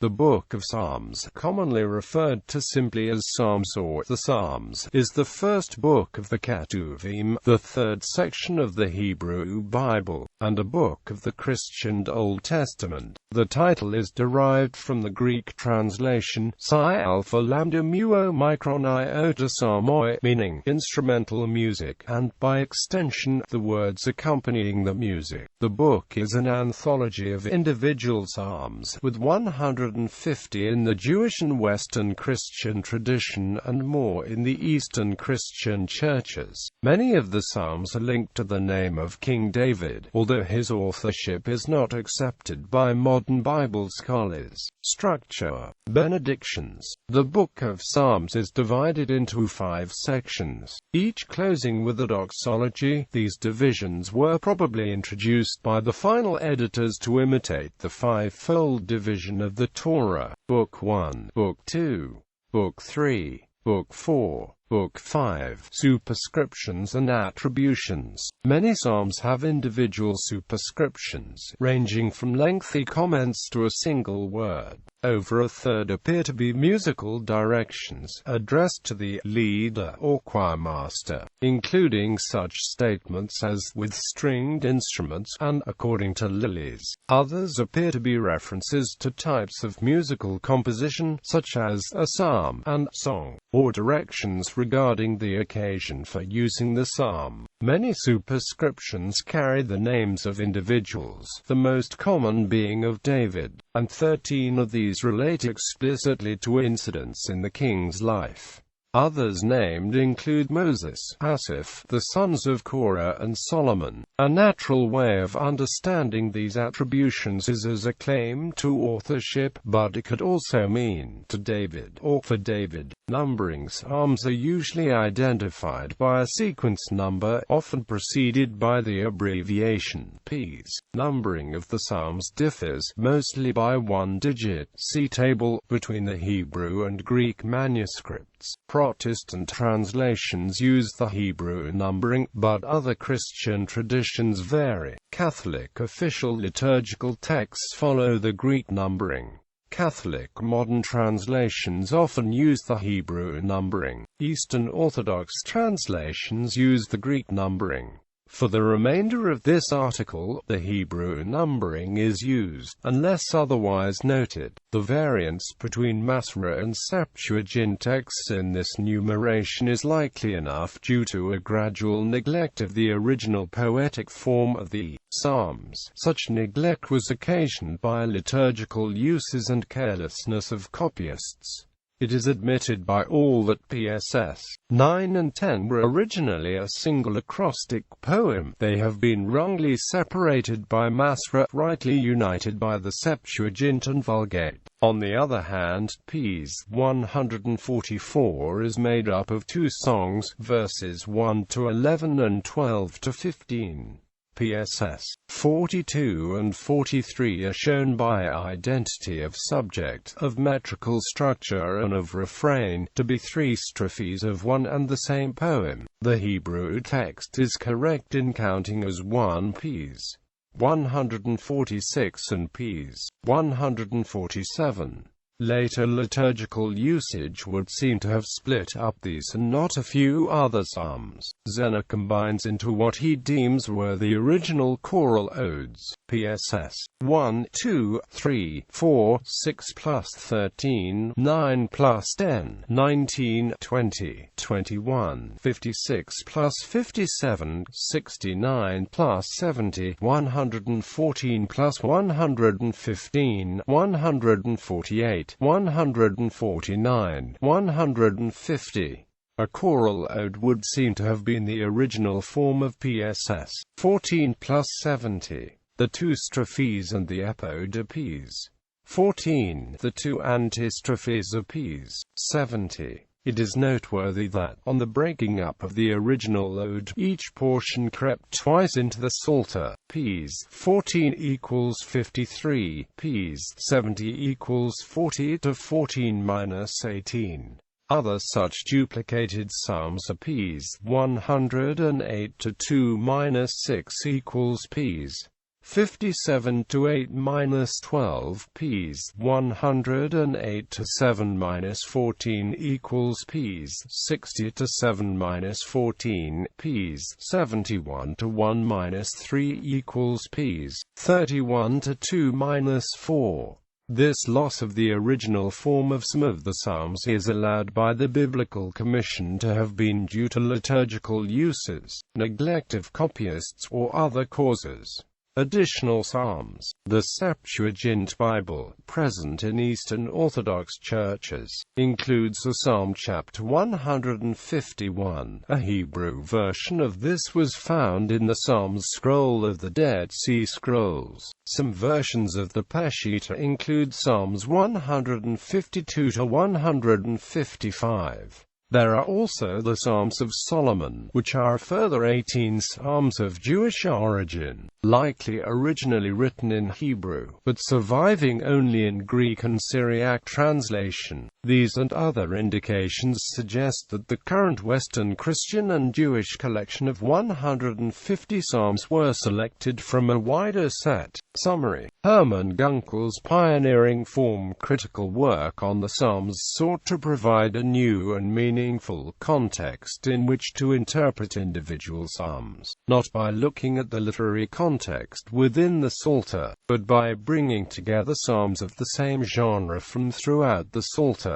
The Book of Psalms, commonly referred to simply as Psalms or the Psalms, is the first book of the Ketuvim, the third section of the Hebrew Bible, and a book of the Christian Old Testament. The title is derived from the Greek translation psi alpha lambda mu omicron iota psalmoi, meaning instrumental music, and by extension, the words accompanying the music. The book is an anthology of individual psalms, with 150 in the Jewish and Western Christian tradition and more in the Eastern Christian churches. Many of the psalms are linked to the name of King David, although his authorship is not accepted by modern Bible scholars. Structure. Benedictions. The Book of Psalms is divided into 5 sections, each closing with a doxology. These divisions were probably introduced by the final editors to imitate the five-fold division of the Torah: Book 1, Book 2, Book 3, Book 4, Book 5. Superscriptions and attributions. Many psalms have individual superscriptions, ranging from lengthy comments to a single word. Over a third appear to be musical directions, addressed to the leader or choirmaster, including such statements as "with stringed instruments" and "according to lilies." Others appear to be references to types of musical composition, such as a psalm and song, or directions regarding the occasion for using the psalm. Many superscriptions carry the names of individuals, the most common being of David, and 13 of these relate explicitly to incidents in the king's life. Others named include Moses, Asaph, the sons of Korah, and Solomon. A natural way of understanding these attributions is as a claim to authorship, but it could also mean "to David" or "for David." Numbering psalms are usually identified by a sequence number, often preceded by the abbreviation ps. Numbering of the psalms differs, mostly by one digit. See table, between the Hebrew and Greek manuscripts. Protestant translations use the Hebrew numbering, but other Christian traditions vary. Catholic official liturgical texts follow the Greek numbering. Catholic modern translations often use the Hebrew numbering. Eastern Orthodox translations use the Greek numbering. For the remainder of this article, the Hebrew numbering is used, unless otherwise noted. The variance between Masra and Septuagint texts in this numeration is likely enough due to a gradual neglect of the original poetic form of the Psalms. Such neglect was occasioned by liturgical uses and carelessness of copyists. It is admitted by all that PSS 9 and 10 were originally a single acrostic poem. They have been wrongly separated by Masra, rightly united by the Septuagint and Vulgate. On the other hand, Ps 144 is made up of 2 songs, verses 1 to 11 and 12 to 15. PSS 42 and 43 are shown by identity of subject, of metrical structure and of refrain, to be 3 strophes of one and the same poem. The Hebrew text is correct in counting as 1 Ps 146 and Ps 147. Later liturgical usage would seem to have split up these and not a few other psalms. Zener combines into what he deems were the original choral odes. PSS 1, 2, 3, 4, 6 plus 13, 9 plus 10, 19, 20, 21, 56 plus 57, 69 plus 70, 114 plus 115, 148, 149, 150. A choral ode would seem to have been the original form of PSS 14 plus 70. The 2 strophes and the epode are Ps 14, the 2 antistrophes are Ps 70. It is noteworthy that, on the breaking up of the original ode, each portion crept twice into the Psalter. Ps 14 equals 53, Ps 70 equals 40 to 14 minus 18. Other such duplicated psalms are Ps 108 to 2 minus 6 equals Ps 57 to 8-12 ps 108 to 7-14 equals ps 60 to 7-14 ps 71 to 1-3 equals ps 31 to 2-4. This loss of the original form of some of the psalms is allowed by the biblical commission to have been due to liturgical uses, neglect of copyists, or other causes. Additional psalms. The Septuagint Bible, present in Eastern Orthodox churches, includes a psalm chapter 151. A Hebrew version of this was found in the Psalms scroll of the Dead Sea Scrolls. Some versions of the Peshitta include Psalms 152 to 155. There are also the Psalms of Solomon, which are a further 18 psalms of Jewish origin, likely originally written in Hebrew, but surviving only in Greek and Syriac translation. These and other indications suggest that the current Western Christian and Jewish collection of 150 psalms were selected from a wider set. Summary. Hermann Gunkel's pioneering form-critical work on the Psalms sought to provide a new and meaningful context in which to interpret individual psalms, not by looking at the literary context within the Psalter, but by bringing together psalms of the same genre from throughout the Psalter.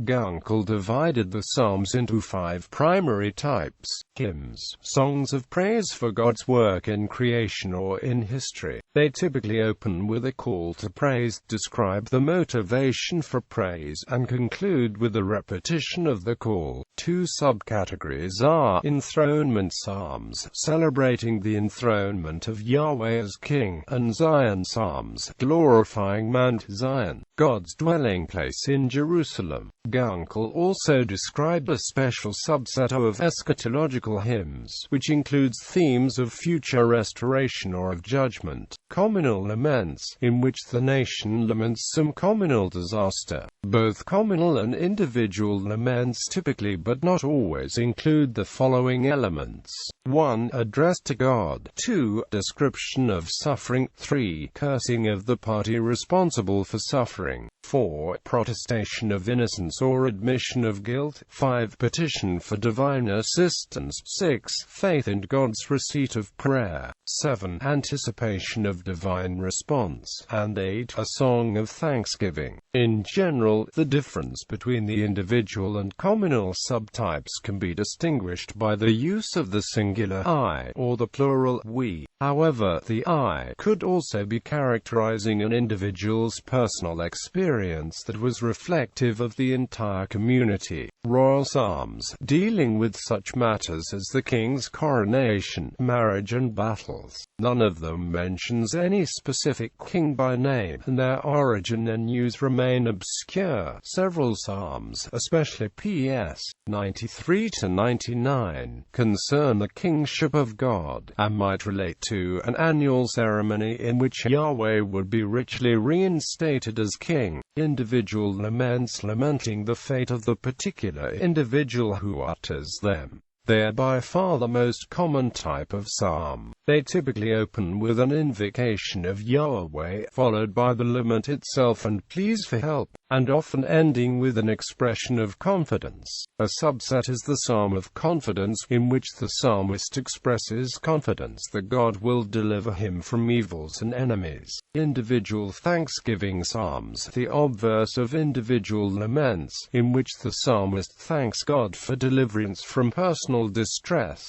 Gunkel divided the Psalms into 5 primary types: hymns, songs of praise for God's work in creation or in history. They typically open with a call to praise, describe the motivation for praise, and conclude with a repetition of the call. 2 subcategories are enthronement psalms, celebrating the enthronement of Yahweh as King, and Zion psalms, glorifying Mount Zion, God's dwelling place in Jerusalem. Gunkel also described a special subset of eschatological hymns, which includes themes of future restoration or of judgment. Communal laments, in which the nation laments some communal disaster. Both communal and individual laments typically but not always include the following elements: 1. Address to God. 2. Description of suffering. 3. Cursing of the party responsible for suffering. 4. Protestation of innocence or admission of guilt. 5. Petition for divine assistance. 6. Faith in God's receipt of prayer. 7. Anticipation of divine response. And 8. A song of thanksgiving. In general, the difference between the individual and communal subtypes can be distinguished by the use of the singular I or the plural we. However, the I could also be characterizing an individual's personal experience that was reflective of the entire community. Royal psalms, dealing with such matters as the king's coronation, marriage and battles. None of them mentions any specific king by name, and their origin and use remain obscure. Several psalms, especially PS 93 to 99, concern the kingship of God, and might relate to an annual ceremony in which Yahweh would be richly reinstated as king. Individual laments lamenting the fate of the particular individual who utters them. They are by far the most common type of psalm. They typically open with an invocation of Yahweh, followed by the lament itself and pleas for help, and often ending with an expression of confidence. A subset is the Psalm of Confidence, in which the psalmist expresses confidence that God will deliver him from evils and enemies. Individual thanksgiving psalms, the obverse of individual laments, in which the psalmist thanks God for deliverance from personal distress.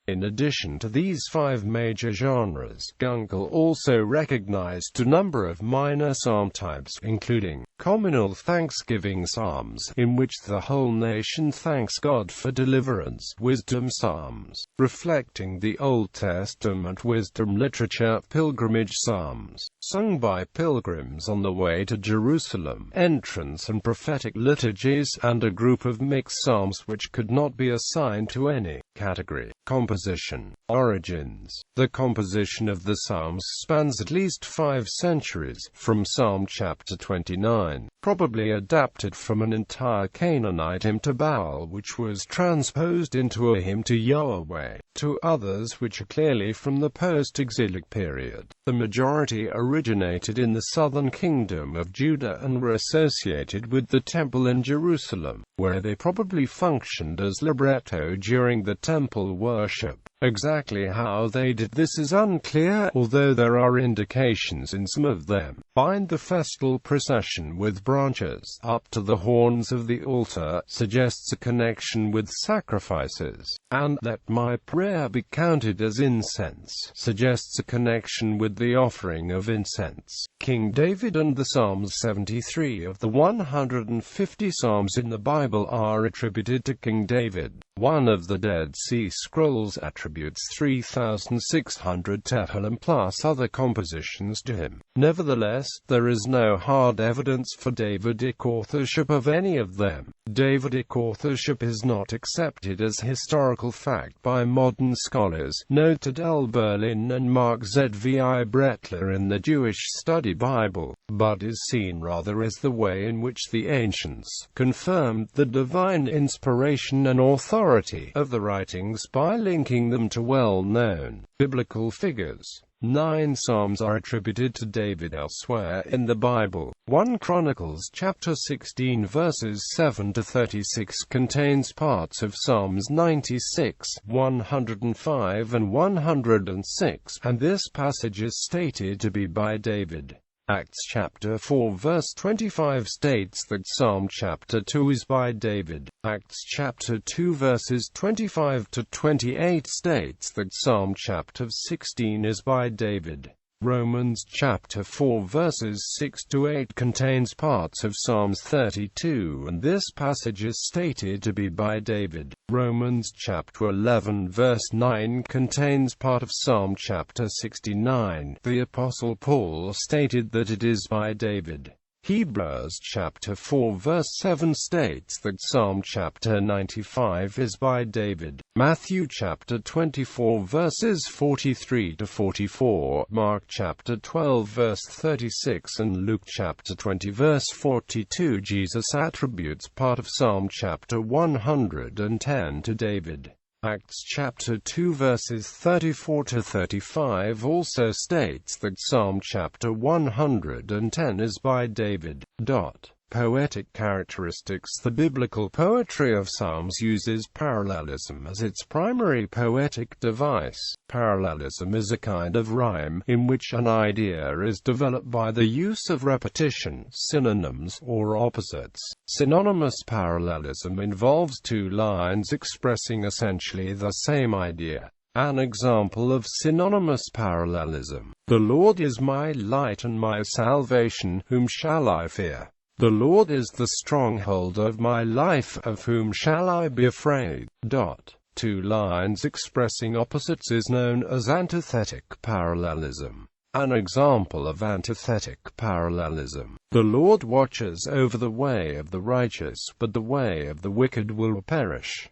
In addition to these 5 major genres, Gunkel also recognized a number of minor psalm types, including communal thanksgiving psalms, in which the whole nation thanks God for deliverance; wisdom psalms, reflecting the Old Testament wisdom literature; pilgrimage psalms, sung by pilgrims on the way to Jerusalem; entrance and prophetic liturgies; and a group of mixed psalms which could not be assigned to any Category: Composition. Origins. The composition of the Psalms spans at least 5 centuries, from Psalm chapter 29, probably adapted from an entire Canaanite hymn to Baal which was transposed into a hymn to Yahweh, to others which are clearly from the post-exilic period. The majority originated in the southern kingdom of Judah and were associated with the temple in Jerusalem, where they probably functioned as libretto during the temple worship. Exactly how they did this is unclear, although there are indications in some of them. Bind the festal procession with branches up to the horns of the altar suggests a connection with sacrifices, and let my prayer be counted as incense suggests a connection with the offering of incense. King David and the Psalms. 73 of the 150 Psalms in the Bible are attributed to King David. One of the Dead Sea Scrolls attributes 3,600 Tehillim plus other compositions to him. Nevertheless, there is no hard evidence for Davidic authorship of any of them. Davidic authorship is not accepted as historical fact by modern scholars, noted L. Berlin and Mark Zvi Bretler in the Jewish Study Bible, but is seen rather as the way in which the ancients confirmed the divine inspiration and authority of the writings by linking them to well-known biblical figures. 9 Psalms are attributed to David elsewhere in the Bible. 1 Chronicles chapter 16 verses 7 to 36 contains parts of Psalms 96, 105 and 106, and this passage is stated to be by David. Acts chapter 4 verse 25 states that Psalm chapter 2 is by David. Acts chapter 2 verses 25 to 28 states that Psalm chapter 16 is by David. Romans chapter 4 verses 6 to 8 contains parts of Psalms 32, and this passage is stated to be by David. Romans chapter 11 verse 9 contains part of Psalm chapter 69. The Apostle Paul stated that it is by David. Hebrews chapter 4 verse 7 states that Psalm chapter 95 is by David. Matthew chapter 24 verses 43 to 44, Mark chapter 12 verse 36 and Luke chapter 20 verse 42. Jesus attributes part of Psalm chapter 110 to David. Acts chapter 2 verses 34 to 35 also states that Psalm chapter 110 is by David. Poetic characteristics. The biblical poetry of Psalms uses parallelism as its primary poetic device. Parallelism is a kind of rhyme in which an idea is developed by the use of repetition, synonyms, or opposites. Synonymous parallelism involves 2 lines expressing essentially the same idea. An example of synonymous parallelism: The Lord is my light and my salvation, whom shall I fear? The Lord is the stronghold of my life, of whom shall I be afraid? 2 lines expressing opposites is known as antithetic parallelism. An example of antithetic parallelism: The Lord watches over the way of the righteous, but the way of the wicked will perish.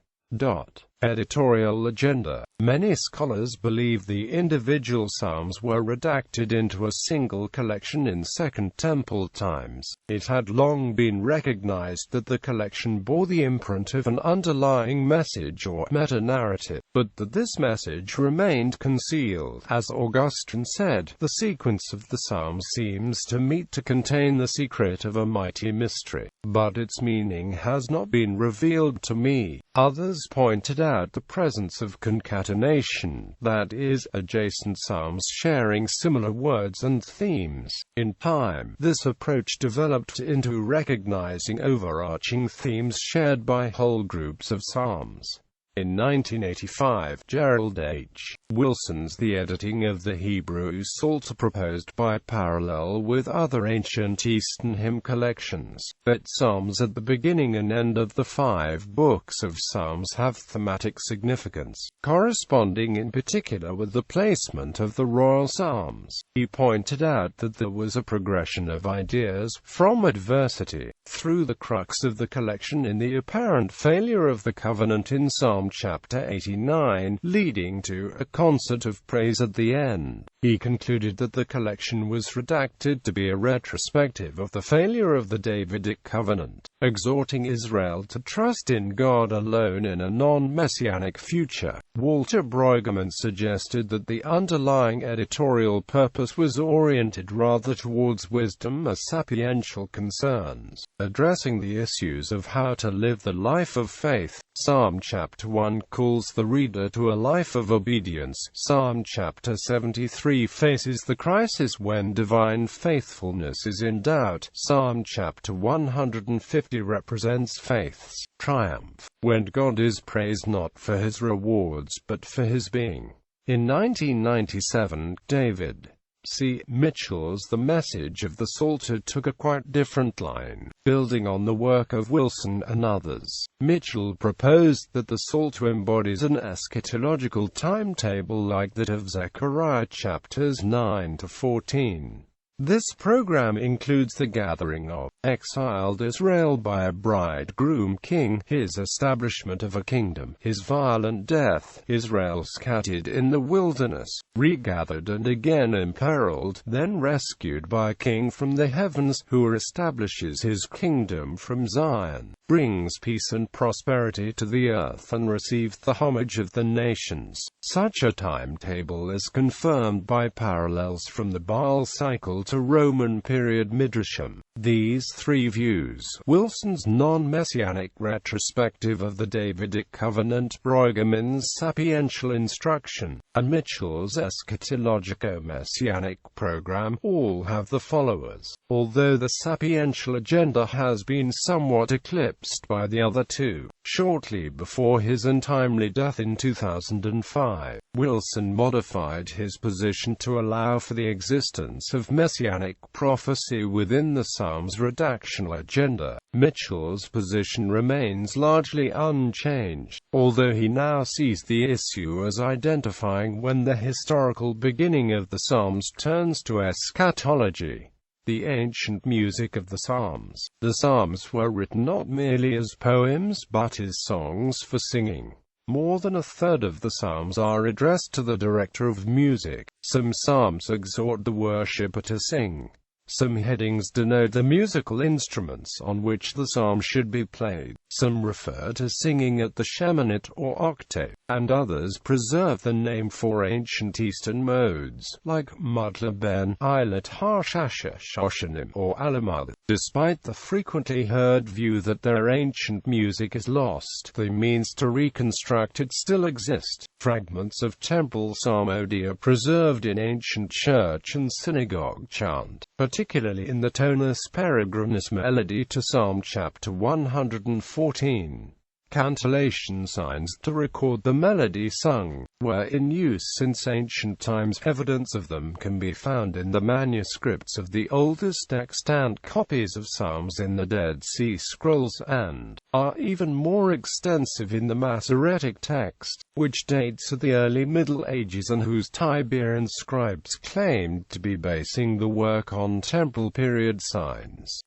Editorial agenda. Many scholars believe the individual psalms were redacted into a single collection in Second Temple times. It had long been recognized that the collection bore the imprint of an underlying message or meta-narrative, but that this message remained concealed. As Augustine said, the sequence of the psalms seems to meet to contain the secret of a mighty mystery, but its meaning has not been revealed to me. Others pointed out the presence of concatenation, that is, adjacent psalms sharing similar words and themes. In time, this approach developed into recognizing overarching themes shared by whole groups of psalms. In 1985, Gerald H. Wilson's The Editing of the Hebrew Psalter proposed, by parallel with other ancient Eastern hymn collections, that psalms at the beginning and end of the 5 books of Psalms have thematic significance, corresponding in particular with the placement of the royal psalms. He pointed out that there was a progression of ideas, from adversity, through the crux of the collection in the apparent failure of the covenant in Psalm chapter 89, leading to a concert of praise at the end. He concluded that the collection was redacted to be a retrospective of the failure of the Davidic covenant, exhorting Israel to trust in God alone in a non-messianic future. Walter Brueggemann suggested that the underlying editorial purpose was oriented rather towards wisdom or sapiential concerns, addressing the issues of how to live the life of faith. Psalm chapter 1 calls the reader to a life of obedience. Psalm chapter 73 faces the crisis when divine faithfulness is in doubt. Psalm chapter 150 represents faith's triumph, when God is praised not for his rewards but for his being. In 1997, David C. Mitchell's The Message of the Psalter took a quite different line. Building on the work of Wilson and others, Mitchell proposed that the Psalter embodies an eschatological timetable like that of Zechariah chapters 9 to 14. This program includes the gathering of exiled Israel by a bridegroom king, his establishment of a kingdom, his violent death, Israel scattered in the wilderness, regathered and again imperiled, then rescued by a king from the heavens, who establishes his kingdom from Zion, brings peace and prosperity to the earth and receives the homage of the nations. Such a timetable is confirmed by parallels from the Baal cycle to Roman period Midrashim. These three views, Wilson's non-messianic retrospective of the Davidic covenant, Brueggemann's sapiential instruction, and Mitchell's eschatologico-messianic program, all have the followers, although the sapiential agenda has been somewhat eclipsed by the other two. Shortly before his untimely death in 2005, Wilson modified his position to allow for the existence of messianic prophecy within the Psalms redactional agenda. Mitchell's position remains largely unchanged, although he now sees the issue as identifying when the historical beginning of the Psalms turns to eschatology. The ancient music of the Psalms. The Psalms were written not merely as poems but as songs for singing. More than a third of the Psalms are addressed to the director of music. Some Psalms exhort the worshipper to sing. Some headings denote the musical instruments on which the psalm should be played. Some refer to singing at the sheminit or octave, and others preserve the name for ancient Eastern modes, like Mutla ben Ilat Harshasha Shoshanim or Alamad. Despite the frequently heard view that their ancient music is lost, the means to reconstruct it still exist. Fragments of temple psalmody are preserved in ancient church and synagogue chant, particularly in the tonus peregrinus melody to Psalm chapter 114. Cantillation signs to record the melody sung were in use since ancient times. Evidence of them can be found in the manuscripts of the oldest extant copies of Psalms in the Dead Sea Scrolls, and are even more extensive in the Masoretic text, which dates to the early Middle Ages and whose Tiberian scribes claimed to be basing the work on temple period signs.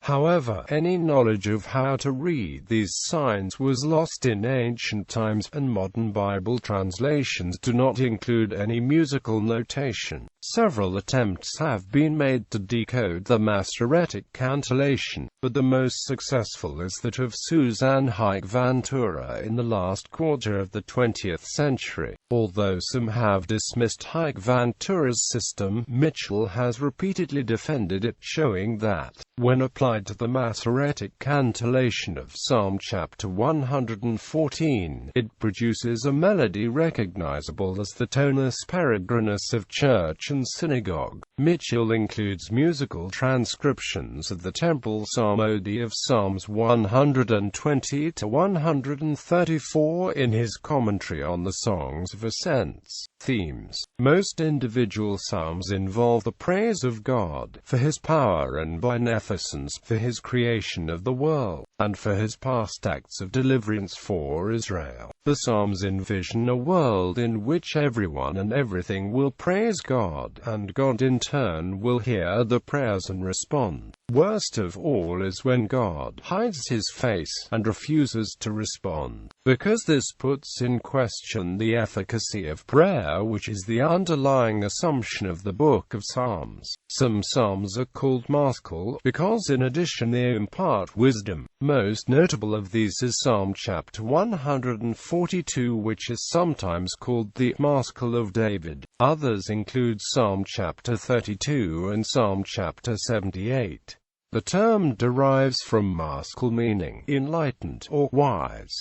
However, any knowledge of how to read these signs was lost in ancient times, and modern Bible translations do not include any musical notation. Several attempts have been made to decode the Masoretic cantillation, but the most successful is that of Susanne Huyck Vantura in the last quarter of the 20th century. Although some have dismissed Huyck Vantura's system, Mitchell has repeatedly defended it, showing that, when applied to the Masoretic cantillation of Psalm chapter 114, it produces a melody recognizable as the tonus peregrinus of church and synagogue. Mitchell includes musical transcriptions of the temple psalmody of Psalms 120 to 134 in his commentary on the Songs of Ascents. Themes. Most individual psalms involve the praise of God for his power and beneficence, for his creation of the world, and for his past acts of deliverance for Israel. The Psalms envision a world in which everyone and everything will praise God, and God in turn will hear the prayers and respond. Worst of all is when God hides his face and refuses to respond, because this puts in question the efficacy of prayer, which is the underlying assumption of the book of Psalms. Some Psalms are called maskil because in addition they impart wisdom. Most notable of these is Psalm chapter 142, which is sometimes called the maskil of David. Others include Psalm chapter 32 and Psalm chapter 78. The term derives from maskil, meaning enlightened or wise.